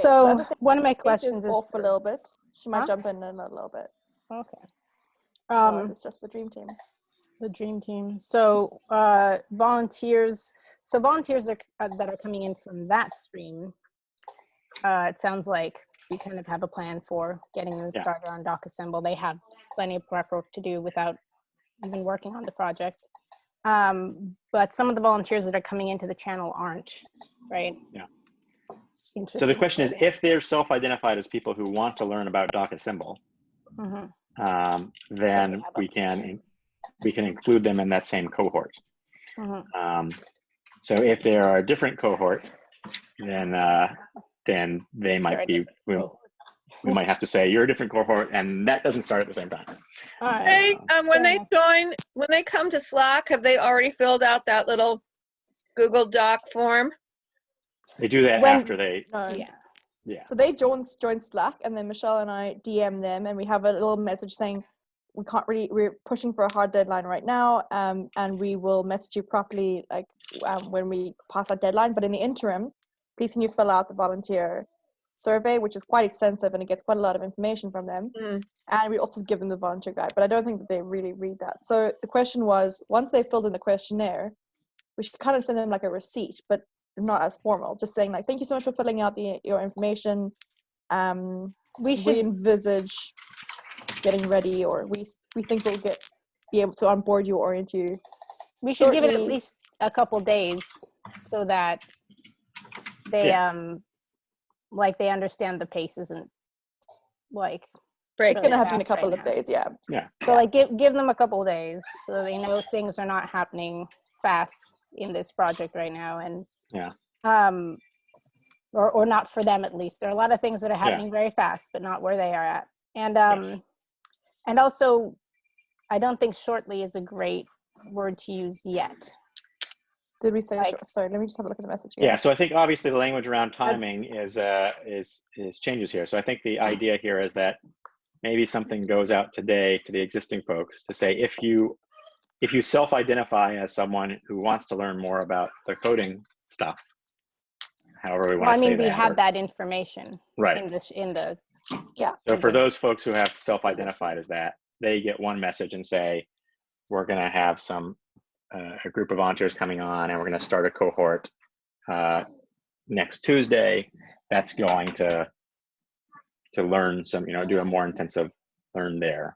So as I said, one of my Kate questions is is off a little bit. She might Huh? jump in a little bit. Okay. Otherwise, it's just the dream team. The dream team. So volunteers. So volunteers that are coming in from that stream. It sounds like we kind of have a plan for getting them started on DocAssemble. They have plenty of prep work to do without even working on the project. But some of the volunteers that are coming into the channel aren't, right? Yeah. So the question is, Interesting. if they're self-identified as people who want to learn about DocAssemble, then we can include them in that same cohort. So if they are a different cohort, then they might be. We might have to say you're a different cohort, and that doesn't start at the same time. Hey, when they join, when they come to Slack, have they already filled out that little Google Doc form? They do that after they. Yeah. So they join Slack, and then Michelle and I DM them, and we have a little message saying we're pushing for a hard deadline right now, and we will message you properly when we pass that deadline. But in the interim, please can you fill out the volunteer survey, which is quite extensive and it gets quite a lot of information from them. And we also give them the volunteer guide, but I don't think that they really read that. So the question was, once they filled in the questionnaire, we should kind of send them like a receipt, but not as formal, just saying like, thank you so much for filling out your information. We envisage getting ready, or we think we'll be able to onboard you, orient you. We should give it at least a couple days so that they they understand the pace isn't like it's gonna happen in a couple of days. So like give them a couple of days so they know things are not happening fast in this project right now, and or not for them at least. There are a lot of things that are happening very fast, but not where they are at. And and also I don't think shortly is a great word to use yet. Did we say sorry, let me just have a look at the message again. Yeah, so I think obviously the language around timing is changes here. So I think the idea here is that maybe something goes out today to the existing folks to say, if you self-identify as someone who wants to learn more about the coding stuff, however we want to say that. We have that information right in the So for those folks who have self-identified as that, they get one message and say, we're going to have a group of volunteers coming on, and we're going to start a cohort next Tuesday. That's going to learn some, do a more intensive learn there,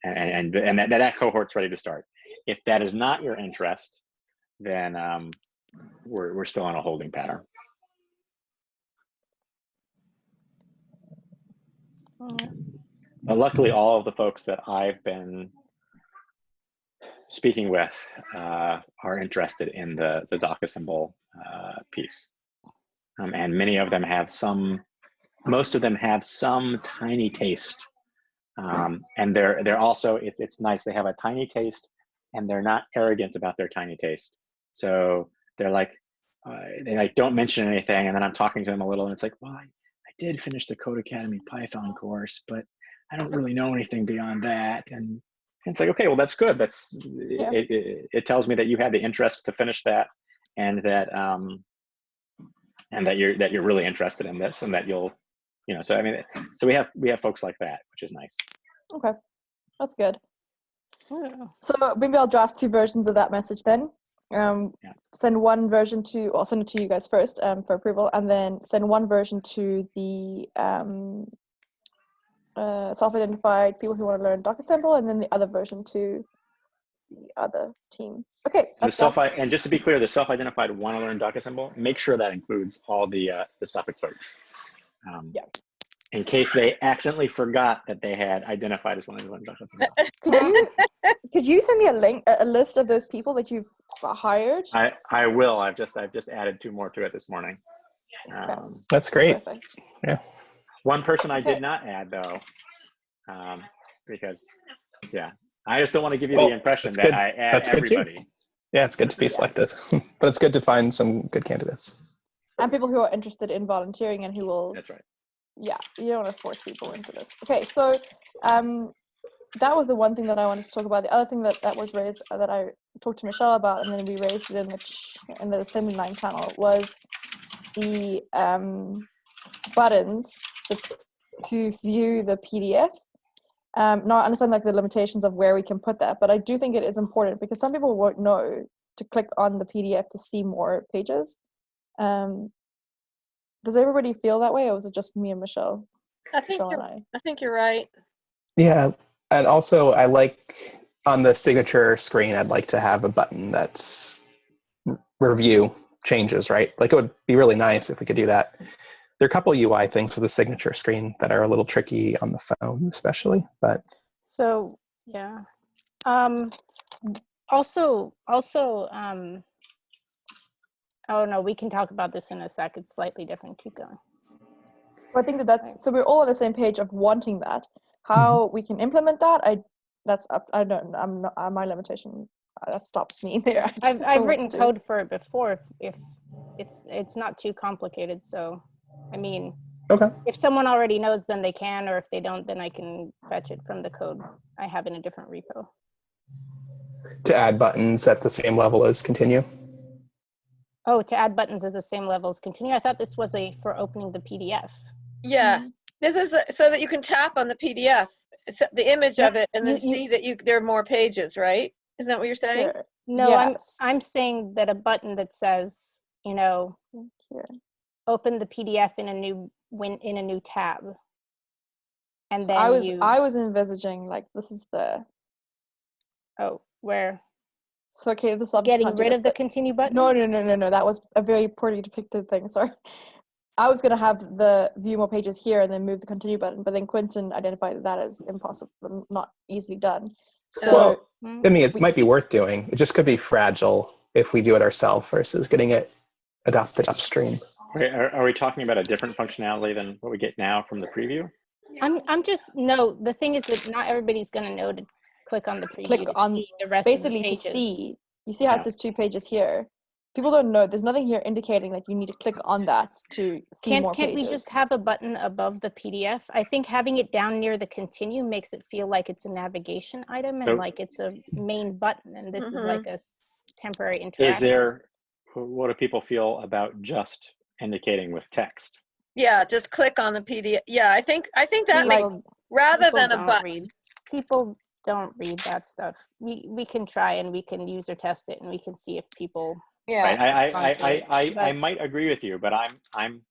and that cohort's ready to start. If that is not your interest, then we're still on a holding pattern. But luckily, all of the folks that I've been speaking with are interested in the DocAssemble piece, and many of them have most of them have some tiny taste, and they're also it's nice, they have a tiny taste, and they're not arrogant about their tiny taste. So they're like they don't mention anything, and then I'm talking to them a little, and it's like, well, I did finish the Code Academy Python course, but I don't really know anything beyond that. And it's like, okay, well, that's good. It tells me that you had the interest to finish that, and that you're really interested in this, and that you'll, so I mean, so we have folks like that, which is nice. Okay, that's good. So maybe I'll draft 2 versions of that message then. Send one version I'll send it to you guys first for approval, and then send one version to the self-identified people who want to learn DocAssemble, and then the other version to the other team. Okay. And just to be clear, the self-identified want to learn DocAssemble, make sure that includes all the Suffolk folks. In case they accidentally forgot that they had identified as wanting to learn DocAssemble. Could you send me a list of those people that you've hired? I will. I've just added 2 more to it this morning. That's great. Perfect. Yeah. One person I did not add though, because I just don't want to give you the impression that I add everybody. Too. Yeah, it's good to be selective, but it's good to find some good candidates. And people who are interested in volunteering and who will. That's right. Yeah, you don't want to force people into this. Okay, so that was the one thing that I wanted to talk about. The other thing that was raised, that I talked to Michelle about, and then we raised it in the assembly line channel, was the buttons to view the PDF. Now I understand like the limitations of where we can put that, but I do think it is important because some people won't know to click on the PDF to see more pages. Does everybody feel that way, or was it just me and Michelle? I think you're right. Yeah, and also I like on the signature screen, I'd like to have a button that's review changes, right? Like it would be really nice if we could do that. There are a couple UI things for the signature screen that are a little tricky on the phone, especially. But so yeah. Also, oh no, we can talk about this in a sec. It's slightly different. Keep going. So I think that's so we're all on the same page of wanting that. How we can implement that, that's up. I don't. I'm not. My limitation that stops me there. I've written code for it before. If it's not too complicated. So, I mean, okay. If someone already knows, then they can, or if they don't, then I can fetch it from the code I have in a different repo. To add buttons at the same level as continue. Oh, to add buttons at the same level as continue. I thought this was for opening the PDF. Yeah, this is so that you can tap on the PDF, it's the image of it, and then see that there are more pages, right? Isn't that what you're saying? Sure. No, yes. I'm saying that a button that says, open the PDF in a new tab, and So then I was envisaging like this is the. Oh, where? So okay, this getting rid of the continue button. No. That was a very poorly depicted thing. Sorry. I was going to have the view more pages here and then move the continue button, but then Quentin identified that as impossible, not easily done. So, I mean, it might be worth doing. It just could be fragile if we do it ourselves versus getting it adopted upstream. Wait, are we talking about a different functionality than what we get now from the preview? No, the thing is that not everybody's going to know to click on the preview click on see the rest basically of the pages. To see. You see how it says 2 pages here? People don't know. There's nothing here indicating that you need to click on that to see more pages. Can't we just have a button above the PDF? I think having it down near the continue makes it feel like it's a navigation item and like it's a main button, and this is like a temporary interaction. What do people feel about just indicating with text? Yeah, just click on the PDF. Yeah, I think that makes rather than a button. People don't read that stuff. We can try and we can user test it and we can see if people. Yeah, right. I might agree with you, but I'm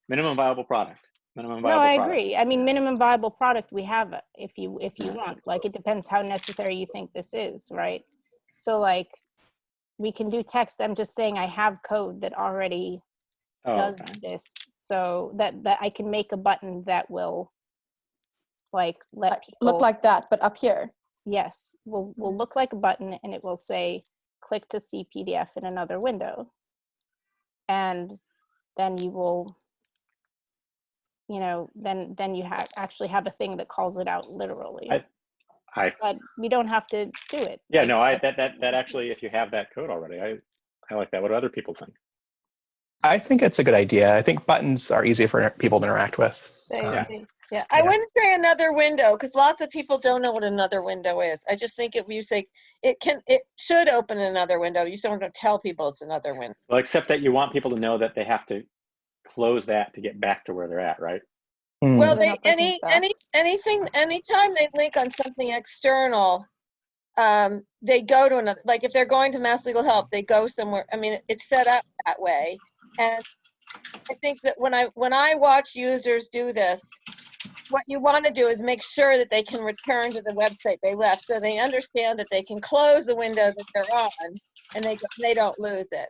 minimum viable product. I agree. I mean, minimum viable product we have it if you want. Like it depends how necessary you think this is, right? So like we can do text. I'm just saying I have code that already does this, so that I can make a button that will like let people look like that, but up here. Yes, will look like a button, and it will say click to see PDF in another window, and then you will then you actually have a thing that calls it out literally. But we don't have to do it. Yeah, that actually, if you have that code already, I like that. What do other people think? I think it's a good idea. I think buttons are easy for people to interact with. Yeah. I wouldn't say another window because lots of people don't know what another window is. I just think if you say it should open another window, you just don't have to tell people it's another window. Well, except that you want people to know that they have to close that to get back to where they're at, right? Well, anytime they link on something external, they go to another. Like if they're going to Mass Legal Help, they go somewhere. I mean, it's set up that way, and I think that when I watch users do this, what you want to do is make sure that they can return to the website they left, so they understand that they can close the window that they're on, and they don't lose it.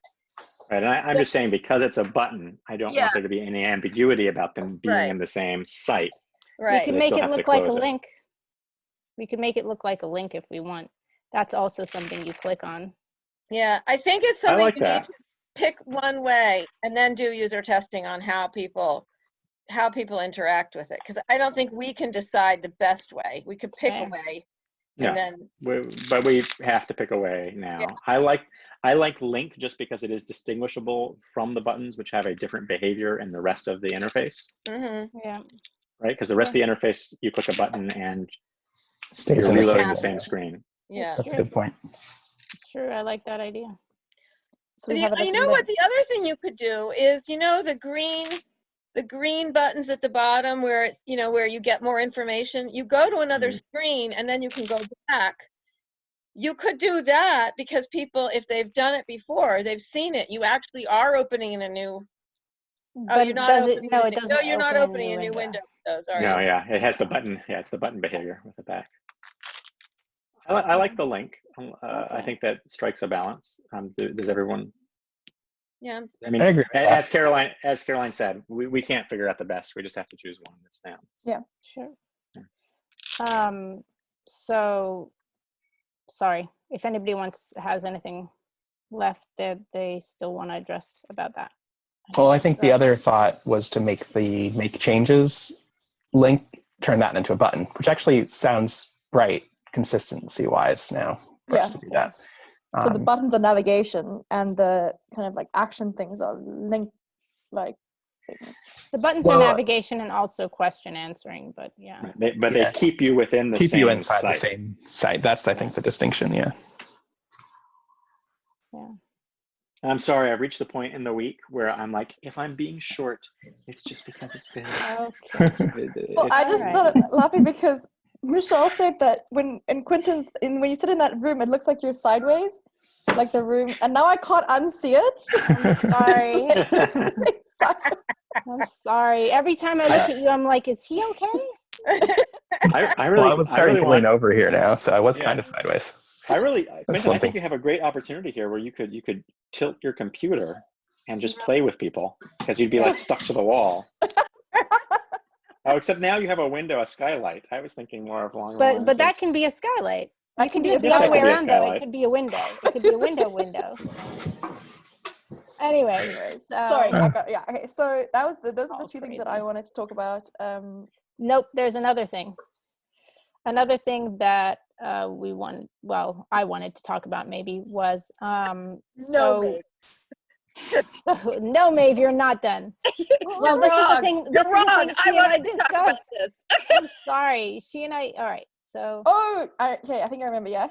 Right, and I'm just saying because it's a button, I don't want there to be any ambiguity about them being in the same site. Right. We can make it look like a link. We can make it look like a link if we want. That's also something you click on. Yeah, I think it's something you need to pick one way and then do user testing on how people interact with it, because I don't think we can decide the best way. We could pick a way, and then but we have to pick a way now. Yeah. I like link just because it is distinguishable from the buttons, which have a different behavior in the rest of the interface. Yeah. Right, because the rest of the interface, you click a button and you're reloading the same screen. Yeah, that's a good point. It's true. I like that idea. So you know what? The other thing you could do is, the green the green buttons at the bottom where it's, where you get more information, you go to another screen and then you can go back. You could do that because people, if they've done it before, they've seen it. You actually are opening in a new. But you're not does opening. it? No, it doesn't. No, you're not open opening a new window. Those are No, you? yeah, it has the button. Yeah, it's the button behavior with the back. I like the link. I think that strikes a balance. Does everyone? Yeah. I mean, I agree with as Caroline said, we can't figure out the best. We just have to choose one that stands. Yeah, Sure. Yeah. So, sorry, if anybody has anything left that they still want to address about that. Well, I think the other thought was to make the make changes link, turn that into a button, which actually sounds right consistency wise now for us to do that. So the buttons are navigation and the kind of like action things are link like things. The buttons are navigation and also question answering, but yeah. They keep you within the keep same you inside site. the same site. That's I think the distinction. Yeah. Yeah. I'm sorry, I've reached the point in the week where I'm like, if I'm being short, it's just because it's been. Okay. Well, I just started laughing because Michelle said that when you sit in that room, it looks like you're sideways, like the room, and now I can't unsee it. I'm sorry. I'm sorry. Every time I look at you, I'm like, is he okay? I really, I was starting to lean over here now, so I was kind of sideways. Quentin, I think you have a great opportunity here where you could tilt your computer and just play with people because you'd be like stuck to the wall. Oh, except now you have a window, a skylight. I was thinking more of along the lines. But that can be a skylight. You can do it the that other could way be a around though. skylight. It could be a window. It could be a window. Anyways, sorry, okay. So those are the two things that I crazy. wanted to talk about. Nope, there's another thing. Another thing that I wanted to talk about maybe was Maeve. no, Maeve, you're not done. Well, this is the thing. This is the thing she and I discussed. I'm sorry, she and I. All right, so. Okay, I think I remember. Yeah.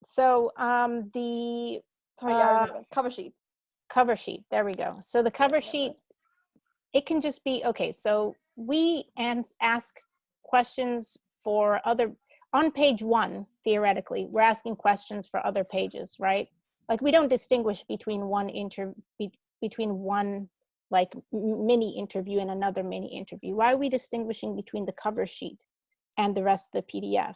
So I remember. Cover sheet. Cover sheet. There we go. So the cover sheet, it can just be okay. So we ask questions for other on page 1. Theoretically, we're asking questions for other pages, right? Like we don't distinguish between one like mini interview and another mini interview. Why are we distinguishing between the cover sheet and the rest of the PDF?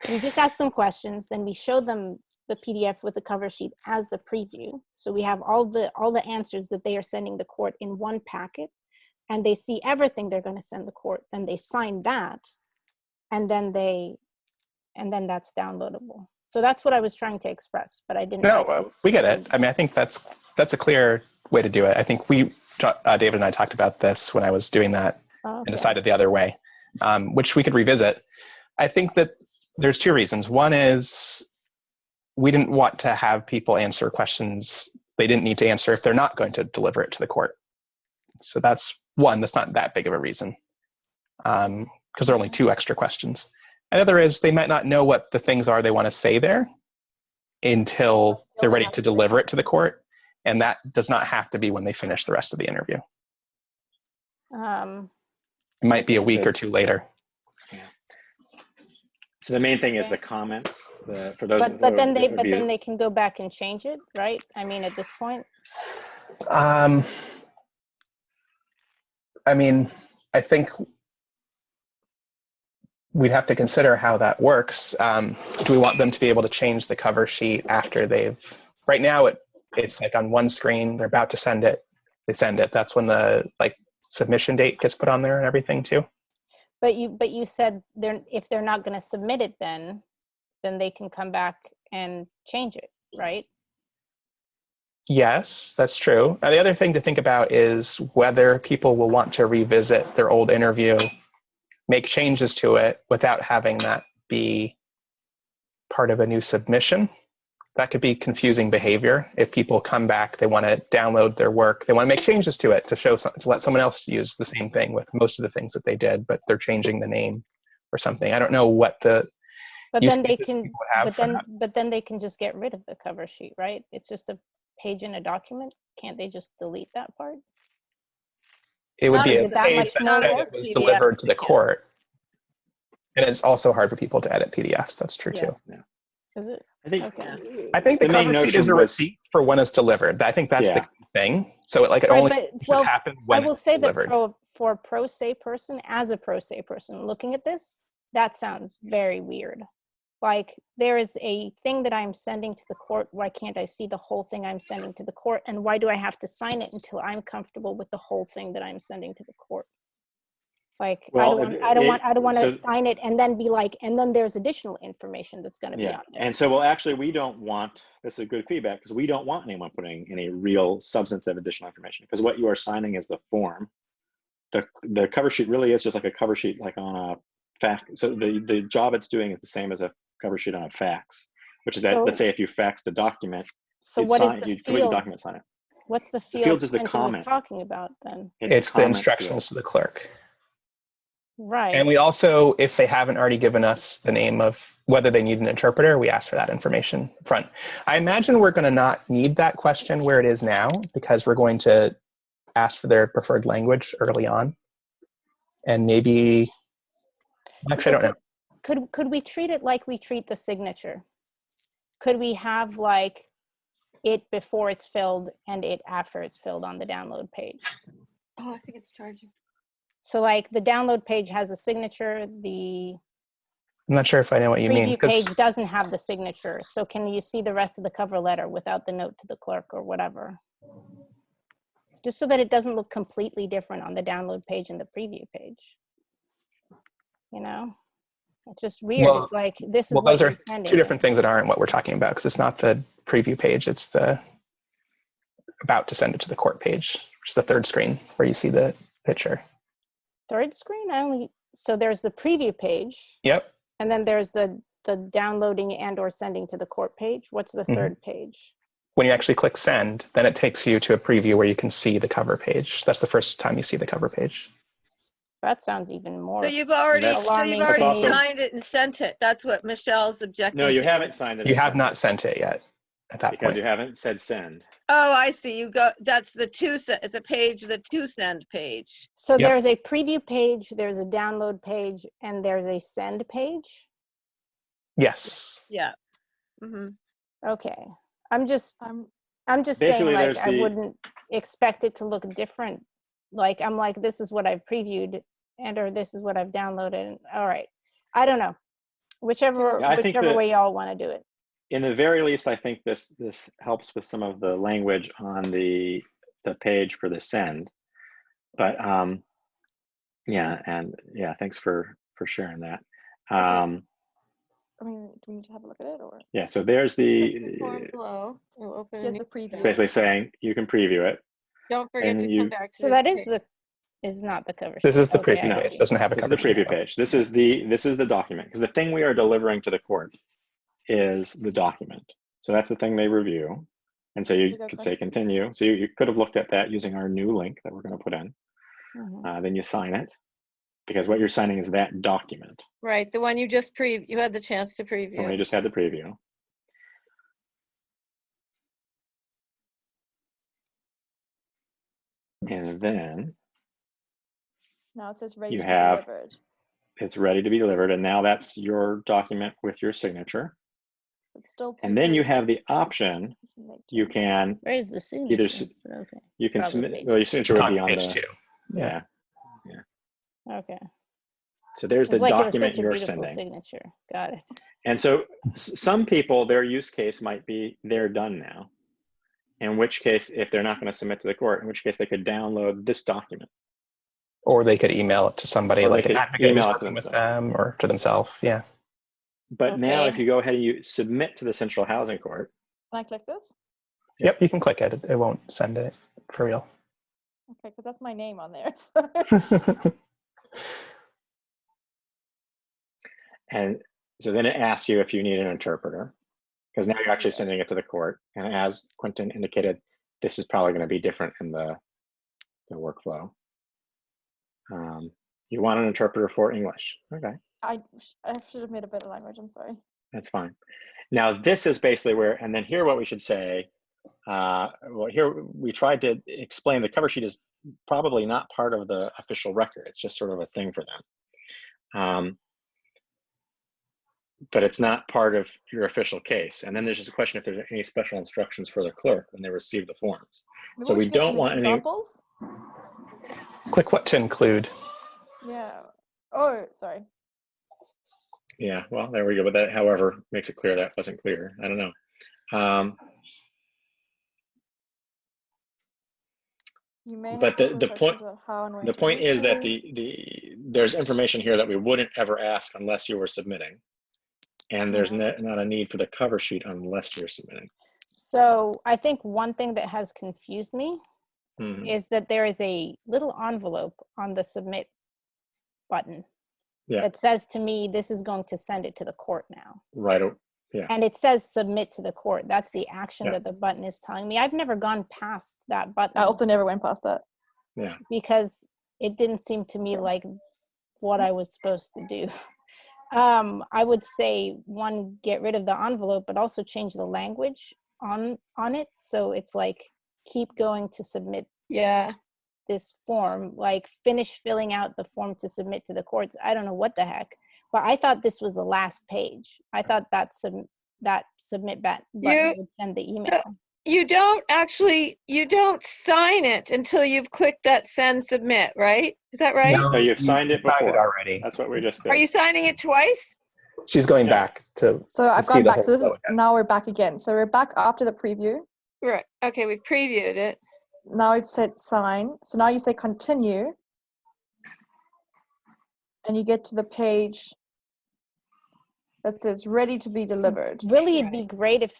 We just ask them questions, then we show them the PDF with the cover sheet as the preview. So we have all the answers that they are sending the court in one packet, and they see everything they're going to send the court. Then they sign that, and then that's downloadable. So that's what I was trying to express, but I didn't. No, we get it. I mean, I think that's a clear way to do it. I think David and I talked about this when I was doing that and decided the other way, which we could revisit. I think that there's 2 reasons. One is we didn't want to have people answer questions they didn't need to answer if they're not going to deliver it to the court. So that's one. That's not that big of a reason because there are only 2 extra questions. Another is they might not know what the things are they want to say there until they're ready to deliver it to the court. And that does not have to be when they finish the rest of the interview. It might be a week or 2 later. Yeah. So the main thing is the comments for those. But then they can go back and change it, right? I mean, at this point. I mean, I think we'd have to consider how that works. Do we want them to be able to change the cover sheet after right now it's like on one screen, they're about to send it, they send it. That's when the submission date gets put on there and everything too. But you said if they're not going to submit it then they can come back and change it, right? Yes, that's true. Now, the other thing to think about is whether people will want to revisit their old interview, make changes to it without having that be part of a new submission. That could be confusing behavior. If people come back, they want to download their work, they want to make changes to it to let someone else use the same thing with most of the things that they did, but they're changing the name or something. I don't know what the but then they can just get rid of the cover sheet, right? It's just a page in a document. Can't they just delete that part? It would Not be Is a it that page much that more said work? it was PDF. delivered to the court. And it's also hard for people to edit PDFs. That's true Yeah. too. Is it? I think Okay. I think the main cover sheet is notion a was receipt for when it's delivered. I think that's the Yeah. key thing. So it Right, only but, should well, happen I when will it's say that delivered. for a pro se person, as a pro se person looking at this, that sounds very weird. Like, there is a thing that I'm sending to the court. Why can't I see the whole thing I'm sending to the court? And why do I have to sign it until I'm comfortable with the whole thing that I'm sending to the court? Like, I don't want to sign it and then be like, and then there's additional information that's going to be on there. And so, well, actually, we don't want, this is good feedback, because we don't want anyone putting any real substantive additional information, because what you are signing is the form. The cover sheet really is just like a cover sheet, like on a fax. So the job it's doing is the same as a cover sheet on a fax, which is that, So- let's say if you faxed a document, So what is the you complete the fields? document, sign it. What's the fields fields is the Quentin was comment. talking about then? It's the comment instructions field. to the clerk. Right. And we also, if they haven't already given us the name of whether they need an interpreter, we ask for that information up front. I imagine we're going to not need that question where it is now, because we're going to ask for their preferred language early on. And maybe, actually, I don't know. Could we treat it like we treat the signature? Could we have like it before it's filled and it after it's filled on the download page? Oh, I think it's charging. So like the download page has a signature, the I'm not sure if I know what you mean. preview page doesn't have the signature. So can you see the rest of the cover letter without the note to the clerk or whatever? Just so that it doesn't look completely different on the download page and the preview page. You know? It's just weird. Well, it's like, this is Well, what those are you're sending two me. different things that aren't what we're talking about, because it's not the preview page, it's the about to send it to the court page, which is the third screen where you see the picture. Third screen? So there's the preview page. Yep. And then there's the downloading and or sending to the court page. What's the third page? When you actually click send, then it takes you to a preview where you can see the cover page. That's the first time you see the cover page. That sounds even more. So you've already alarming. signed it and sent it. That's what Michelle's objecting No, you to. haven't signed it. You have not sent it yet at that because point. you haven't said send. Oh, I see. You go. That's the it's a page, the to send page. So Yep. there's a preview page, there's a download page, and there's a send page. Yes. Yeah. Mm-hmm. Okay. I'm just Basically, saying, like, there's I the- wouldn't expect it to look different. Like, I'm like, this is what I've previewed or this is what I've downloaded. All right. I don't know. Whichever way y'all want to do it. In the very least, I think this helps with some of the language on the page for the send. But thanks for sharing that. I mean, do we need to have a look at it or? Yeah, so there's The form below. We'll open Just the preview. it's basically saying you can preview it. Don't forget and to you- come back to So that is not the cover sheet. This is the Okay, preview I page. see. It doesn't have a This is cover the sheet. preview page. This is the document, because the thing we are delivering to the court is the document. So that's the thing they review. And so you could say continue. So you could have looked at that using our new link that we're going to put in. Then you sign it, because what you're signing is that document. Right, the one you just you had the chance to preview. And we just had the preview. And then Now it says ready You to have- be delivered. it's ready to be delivered. And now that's your document with your signature. It's still two And then you have pages. the option, You can make you changes. can Where's the signature? Okay. you can Probably submit, page well, your two. signature It's would on be on page the, 2. yeah. Okay. So there's the It's like it was document such a you're beautiful sending. signature. Got it. And so some people, their use case might be they're done now. In which case, if they're not going to submit to the court, in which case they could download this document. Or they could email it to somebody, Or they like an could advocate who's email it to working with themselves. them, or to themselves. Yeah. But now Okay. if you go ahead and you submit to the Central Housing Court, Can I click this? Yep, you can click it. It won't send it for real. Okay, because that's my name on there. So. and so then it asks you if you need an interpreter, because now you're actually sending it to the court. And as Quentin indicated, this is probably going to be different in the workflow. You want an interpreter for English. Okay, I should have made a better language. I'm sorry. that's fine. Now this is basically where, and then here what we should say, well, here we tried to explain the cover sheet is probably not part of the official record. It's just sort of a thing for them. But it's not part of your official case. And then there's just a question if there's any special instructions for the clerk when they receive the forms. Maybe So we should get don't some want any. examples. Click what to include. Yeah. Oh, sorry. Yeah, well, there we go. But that, however, makes it clear that wasn't clear. I don't know. You may have But special the point instructions about how and when the to point is that enter. there's information here that we wouldn't ever ask unless you were submitting, and there's not a need for the cover sheet unless you're submitting. So I think one thing that has confused me Mm-hmm. is that there is a little envelope on the submit button that says to me, this is going to send it to the court now. Right. Yeah. And it says submit to the court. That's the action that the button is telling me. I've never gone past that button. I also never went past that. Yeah. Because it didn't seem to me like what I was supposed to do. I would say, one, get rid of the envelope, but also change the language on it. So it's like, keep going to submit this form, like finish filling out the form to submit to the courts. I don't know what the heck, but I thought this was the last page. I thought that submit button would send the email. You don't sign it until you've clicked that send submit, right? Is that right? No, you've signed it before. Already. That's what we just did. Are you signing it twice? She's going back to. So I've gone back. So this is again. now we're back again. So we're back after the preview. Right. Okay, we've previewed it. Now we've said sign. So now you say continue. And you get to the page that says ready to be delivered. Really, it'd be great if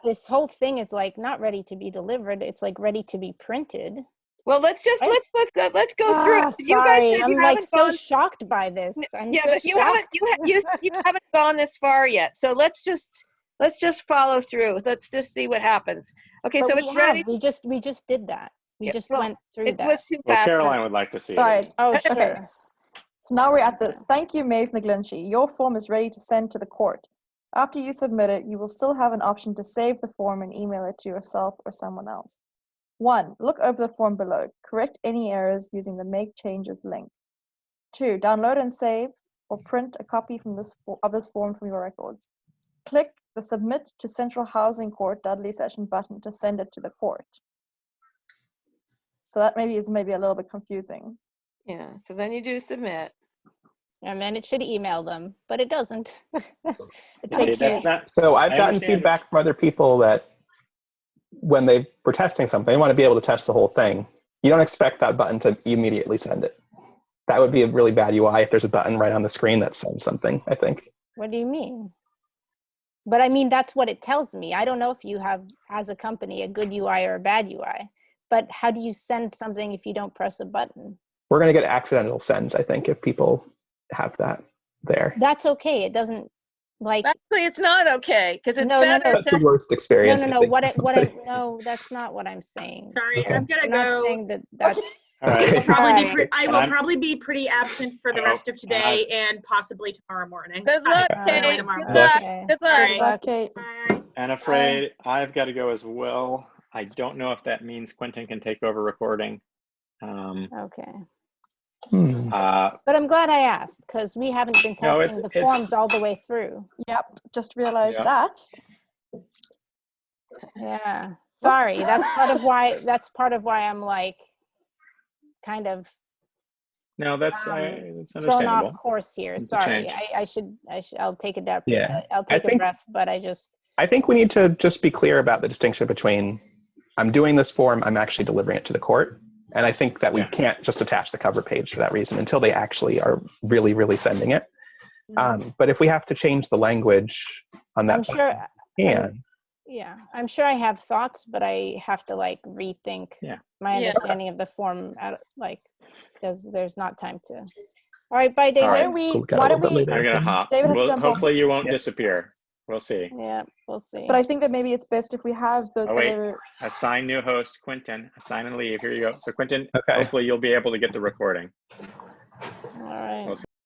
this whole thing is like not ready to be delivered. It's like ready to be printed. Well, let's go through it. Sorry, I'm like so shocked by this. But you haven't gone this far yet. So let's just follow through. Let's just see what happens. Okay, but so it's ready. We just did that. We just went through that. It was too Well, fast. Caroline would like to see Sorry. it. Oh, sure. Okay. So now we're at this. Thank you, Maeve McGlinchey. Your form is ready to send to the court. After you submit it, you will still have an option to save the form and email it to yourself or someone else. 1. Look over the form below. Correct any errors using the Make Changes link. 2. Download and save or print a copy of this form from your records. Click the Submit to Central Housing Court Dudley Session button to send it to the court. So that is maybe a little bit confusing. Yeah, so then you do submit. And then it should email them, but it doesn't. It takes takes you. So I've gotten feedback from other people that when they were testing something, they want to be able to test the whole thing. You don't expect that button to immediately send it. That would be a really bad UI if there's a button right on the screen that sends something, I think. What do you mean? But I mean, that's what it tells me. I don't know if you have, as a company, a good UI or a bad UI. But how do you send something if you don't press a button? We're going to get accidental sends, I think, if people have that there. That's okay. It doesn't like. Actually, it's not okay because it's That's the worst experience. No. No, that's not what I'm saying. Sorry, Okay. I'm gonna I'm go. not saying that. That's. All right. I will probably be pretty absent for the rest of today and possibly tomorrow morning. Good luck, Early Kate. tomorrow Good morning. luck. Okay. Good luck. All right. Okay. Bye. And afraid I've got to go as well. I don't know if that means Quentin can take over recording. Okay. But I'm glad I asked because we haven't been testing the forms all the way through. Yep. Just realized that. Yeah. Sorry. That's part of why I'm like kind of no, that's understandable. thrown off course here. It's Sorry. a I'll take a breath. Yeah. I'll take a breath, but I think we need to just be clear about the distinction between I'm doing this form, I'm actually delivering it to the court. And I think that we can't just attach the cover page for that reason until they actually are really, really sending it. But if we have to change the language on that, I'm sure I have thoughts, but I have to like rethink my understanding of the form, because there's not time to. All right, bye, David. Right. Why don't we? I'm gonna hop. David has to jump hopefully off. you won't disappear. We'll see. Yeah, we'll see. But I think that maybe it's best if we have those other. Assign new host, Quentin. Assign and leave. Here you go. So Quentin, hopefully you'll be able to get the recording. All right. We'll see.